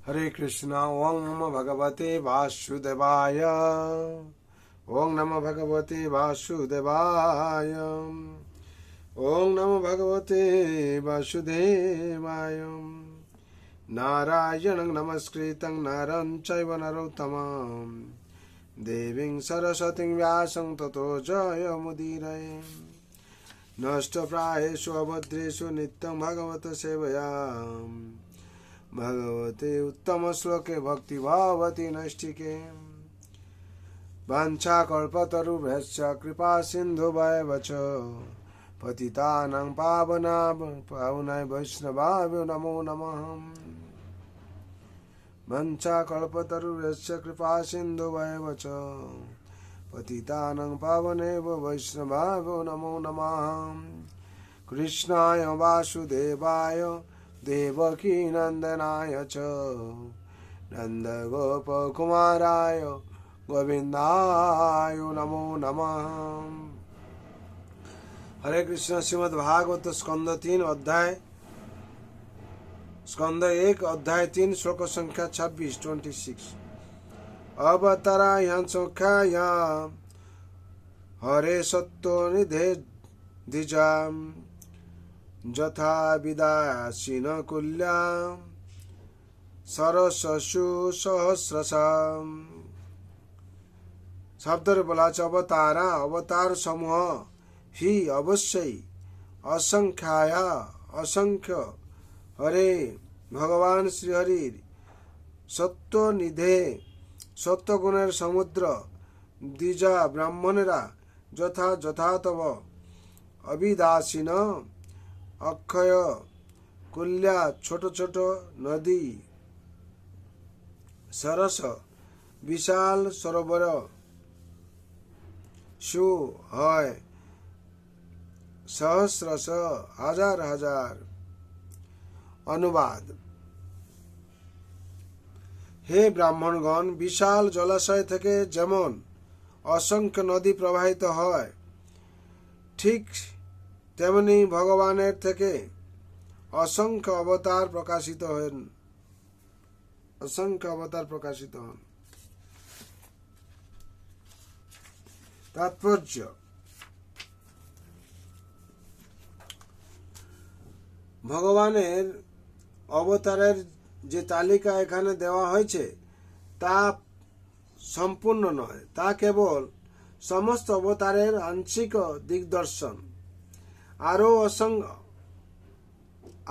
हरे कृष्णा। ओं नमो भगवते वासुदेवाय। ओं नमो भगवते वासुदेवाय। ओं नमो भगवते वासुदेवाय। नारायणं नमस्कृतं नरं चैव नरोत्तमं देवीं सरस्वतीं व्यासं ततो जयमुदीरये। नष्टप्रायेषु अभद्रेषु नित्यं भगवत सेवया भगवते उत्तम श्लोके भक्ति भवति नैष्टिके। वाञ्छाकल्पतरुभ्यश्च कृपा सिन्धुभ्येव च पतितानां पावनाय वैष्णवाभ्यो नमो नमः। वाञ्छाकल्पतरुभ्यश्च कृपा सिन्धुभ्येव च पतितानां पावनेभ्यो वैष्णवाभ्यो नमो नमः। कृष्णाय वासुदेवाय देवकी नंदनाय च नंदगोपकुमाराय गोविंदाय नमो नमः। हरे कृष्ण। श्रीमद् भागवत स्कंद 1 अध्याय 3 श्लोक संख्या 26। अवतराय सौख्याय हरे सत्तो निधे द्विजाम যথা বিদাসীন কুল্যা সরসু সহস্রশম। শব্দরে বলা আছে অবতারা, অবতার সমূহ হি অবশ্যই অসংখ্যায়া অসংখ্য হরে ভগবান শ্রীহরির সত্য নিধে সত্যগুণের সমুদ্র দ্বিজা ব্রাহ্মণেরা যথা যথাতব অবিদাসীন অক্ষয় কুল্যা ছোট ছোট নদী সরস বিশাল সরোবর সু হয় সহস্রশ হাজার হাজার। অনুবাদ। হে ব্রাহ্মণগণ, বিশাল জলাশয় থেকে যেমন অসংখ্য নদী প্রবাহিত হয়, ঠিক তেমনি ভগবানের থেকে অসংখ্য অবতার প্রকাশিত হন। তাৎপর্য। ভগবানের অবতারের যে তালিকা এখানে দেওয়া হয়েছে তা সম্পূর্ণ নয়, তা কেবল সমস্ত অবতারের আংশিক দিগদর্শন।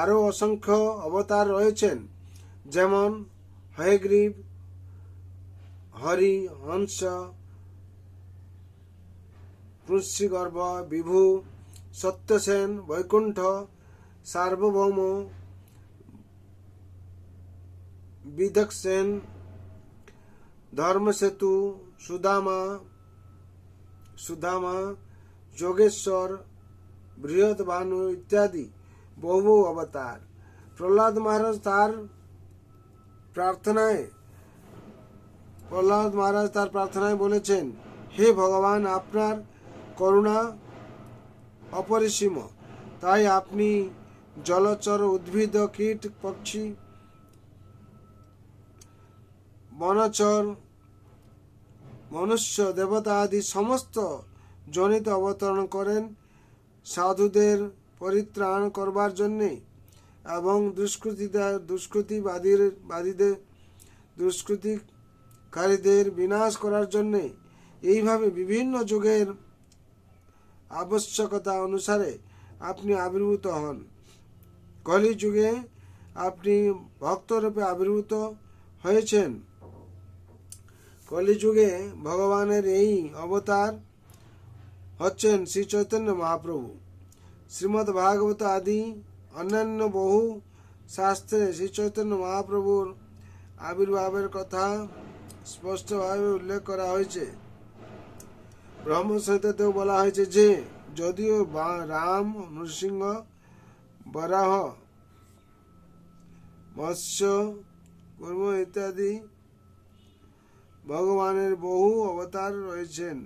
আরো অসংখ্য অবতার রয়েছেন, যেমন হয়গ্রীব, হরি, হংস, পুষ্যগর্ভ, বিভু, সত্যসেন, বৈকুণ্ঠ, সার্বভৌম, বিদক্ষসেন, ধর্মসেতু, সুদামা, যোগেশ্বর, বৃহৎ ভানু ইত্যাদি বহু অবতার। প্রহ্লাদ মহারাজ তার প্রার্থনায় বলেছেন, হে ভগবান, আপনার করুণা অপরিসীম, তাই আপনি জলচর, উদ্ভিদ, কীট, পক্ষী, বনচর, মনুষ্য, দেবতা আদি সমস্ত জনিত অবতরণ করেন সাধুদের পরিত্রাণ করবার জন্যে এবং দুষ্কৃতিকারীদের বিনাশ করার জন্যে। এইভাবে বিভিন্ন যুগের আবশ্যকতা অনুসারে আপনি আবির্ভূত হন। কলি যুগে আপনি ভক্তরূপে আবির্ভূত হয়েছেন। কলিযুগে ভগবানের এই অবতার হচ্ছেন শ্রী চৈতন্য মহাপ্রভু। শ্রীমদ্ ভাগবত আদি অন্যান্য বহু শাস্ত্রে শ্রী চৈতন্য মহাপ্রভুর আবির্ভাবের কথা স্পষ্টভাবে উল্লেখ করা হয়েছে। ব্রহ্মসংহিতাতেও বলা হয়েছে যে যদিও রাম, নৃসিংহ, বরাহ, মৎস্য, কুর্ম ইত্যাদি ভগবানের বহু অবতার রয়েছেন,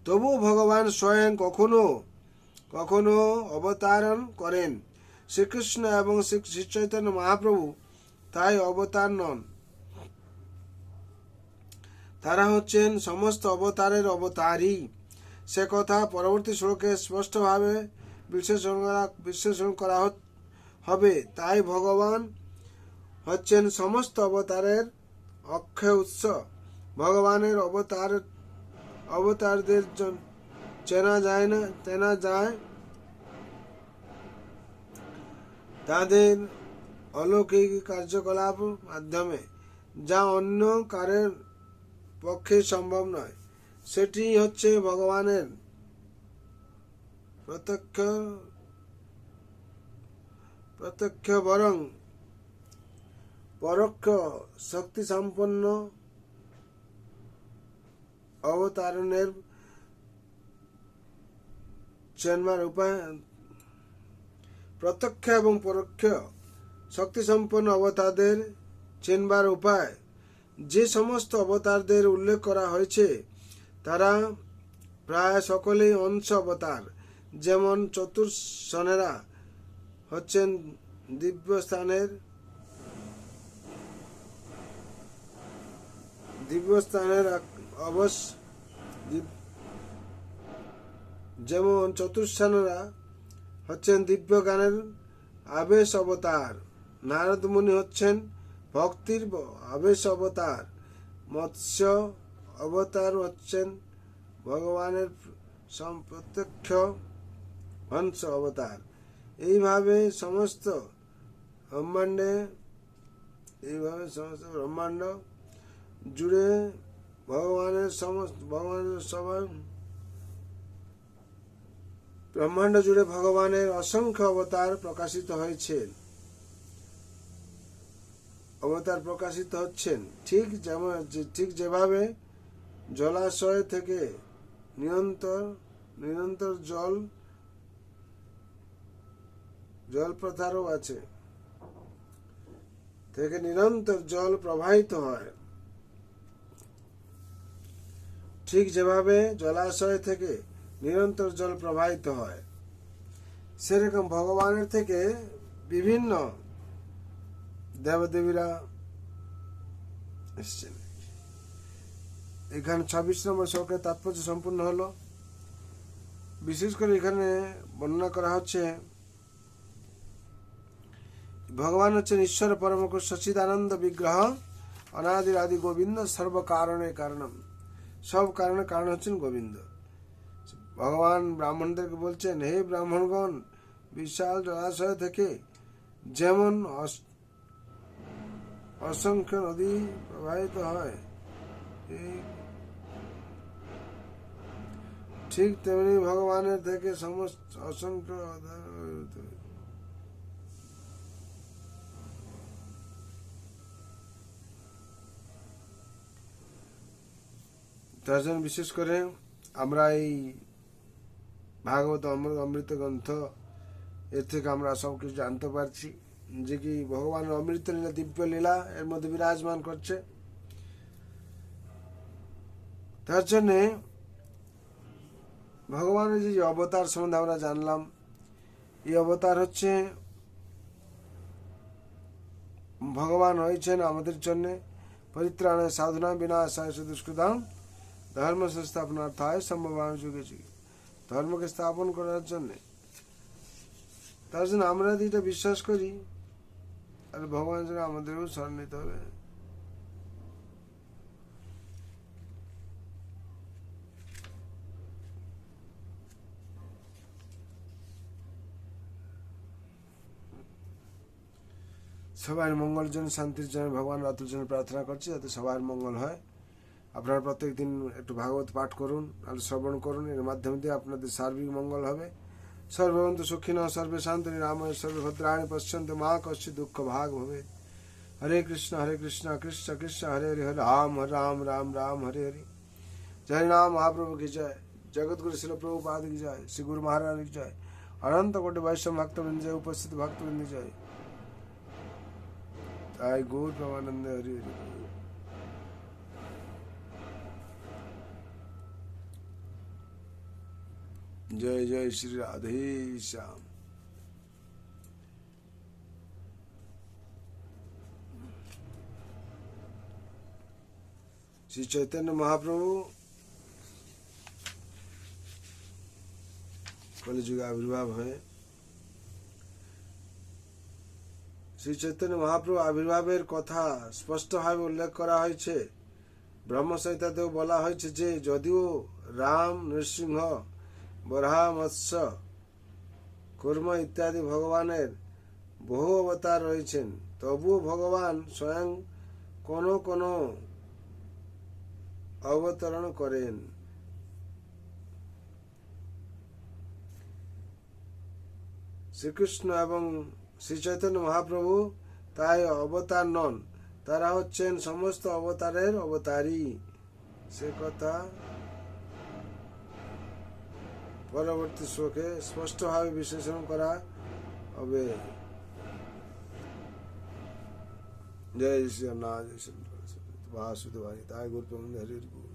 তবু ভগবান স্বয়ং কখনো কখনো অবতারণ করেন। শ্রীকৃষ্ণ এবং শ্রী চৈতন্য মহাপ্রভু তাই অবতার নন, তারা হচ্ছেন সমস্ত অবতারের অবতারই। সে কথা পরবর্তী শ্লোকে স্পষ্টভাবে বিশ্লেষণ করা হবে। তাই ভগবান হচ্ছেন সমস্ত অবতারের অক্ষয় উৎস। ভগবানের অবতারদের চেনা যায় তাদের অলৌকিক কার্যকলাপ মাধ্যমে, যা অন্য কারোর পক্ষে সম্ভব নয়। সেটি হচ্ছে ভগবানের প্রত্যক্ষ বরং পরোক্ষ শক্তি সম্পন্ন অবতারণের চেনবার উপায়। প্রত্যক্ষ এবং পরোক্ষ শক্তি সম্পন্ন অবতারদের চেনবার উপায়। যে সমস্ত অবতারদের উল্লেখ করা হয়েছে তারা প্রায় সকলেই অংশ অবতার। যেমন চতুর্সনেরা হচ্ছেন দিব্যস্থানের যেমন চতুর্সনেরা হচ্ছেন দিব্য জ্ঞানের আবেশ অবতার। নারদ মুনি হচ্ছেন ভক্তির আবেশ অবতার। মৎস্য অবতার হচ্ছেন ভগবানের প্রত্যক্ষ হংস অবতার। এইভাবে সমস্ত ব্রহ্মাণ্ড জুড়ে ভগবানের অসংখ্য অবতার প্রকাশিত হচ্ছেন। ঠিক যেভাবে জলাশয় থেকে নিরন্তর জল প্রথারও আছে, থেকে নিরন্তর জল প্রবাহিত হয়। ঠিক যেভাবে জলাশয় থেকে নিরন্তর জল প্রবাহিত হয়, সেরকম ভগবানের থেকে বিভিন্ন দেবদেবীরা এসছেন। এখানে 26 নম্বর শ্লোকের তাৎপর্য সম্পূর্ণ হলো। বিশেষ করে এখানে বর্ণনা করা হচ্ছে ভগবান হচ্ছেন ঈশ্বর পরমক সচিদানন্দ বিগ্রহ, অনাদির আদি গোবিন্দ, সর্ব কারণে কারণম। সব কারণে কারণ হচ্ছেন গোবিন্দ। ভগবান ব্রাহ্মণদেরকে বলছেন, হে ব্রাহ্মণগণ, বিশাল জলাশয় থেকে যেমন অসংখ্য নদী প্রবাহিত হয়, ঠিক তেমনি ভগবানের থেকে সমস্ত অসংখ্য তার জন্য বিশেষ করে আমরা এই ভাগবত অমৃত গ্রন্থ, এর থেকে আমরা সবকিছু জানতে পারছি যে কি ভগবানের অমৃত লীলা, দিব্য লীলা এর মধ্যে বিরাজমান করছে। তার জন্যে ভগবানের যে অবতার সম্বন্ধে আমরা জানলাম, এই অবতার হচ্ছে ভগবান হয়েছেন আমাদের জন্য পরিত্রাণায় সাধনা বিনাশায় দুষ্কৃতাম ধর্ম সংস্থাপনার্থায় সম্ভবান যুগে যুগে, ধর্মকে স্থাপন করার জন্য। তার জন্য আমরা যদি এটা বিশ্বাস করি, আর ভগবান যেন আমাদেরও শরণ নিতে হবে। সবার মঙ্গলের জন্য, শান্তির জন্য ভগবান রাতুর জন্য প্রার্থনা করছি, যাতে সবার মঙ্গল হয়। আপনারা প্রত্যেক দিন একটু ভাগবত পাঠ করুন আর শ্রবণ করুন। এর মাধ্যমে দিয়ে আপনাদের সার্বিক মঙ্গল হবে। সর্বভন্তু সুখিনঃ সর্বে শান্তি নিরাময় সর্বভদ্রাণি পশ্যন্তু মা কশ্চিৎ দুঃখ ভাগ ভবেৎ। হরে কৃষ্ণ কৃষ্ণ কৃষ্ণ হরে হরে, হরে রাম রাম রাম রাম হরে হরে। জয় রাম মহাপ্রভু की जय, जगतगुरु शिल प्रभुपाद की जय, श्री गुरु महाराज की जय, अनंत कोटि वैष्णव भक्तवृंद जय, उपस्थित भक्तवृंद जय। जय गौर प्रेमानंद हरि हरि। जय जय श्री राधे श्याम। श्री चैतन्य महाप्रभु कलिजुग आविर्भाव है। श्री चैतन्य महाप्रभु आविर्भावेर कथा स्पष्ट भावे उल्लेख करा হয়েছে। ब्रह्म संहितातेও বলা হয়েছে যে যদিও রাম, নৃসিংহ, বরাহ, মৎস্য, কুর্ম ইত্যাদি ভগবানের বহু অবতার রয়েছেন, তবুও ভগবান স্বয়ং কোনো কোনো অবতরণ করেন। শ্রীকৃষ্ণ এবং শ্রী চৈতন্য মহাপ্রভু তাই অবতার নন, তারা হচ্ছেন সমস্ত অবতারের অবতারী। সে কথা পরবর্তী শ্লোকে স্পষ্টভাবে বিশ্লেষণ করা হবে। জয় শ্রী রাম, জয় শ্রী বাসুদেব, তাই গুরু হরি গুরু।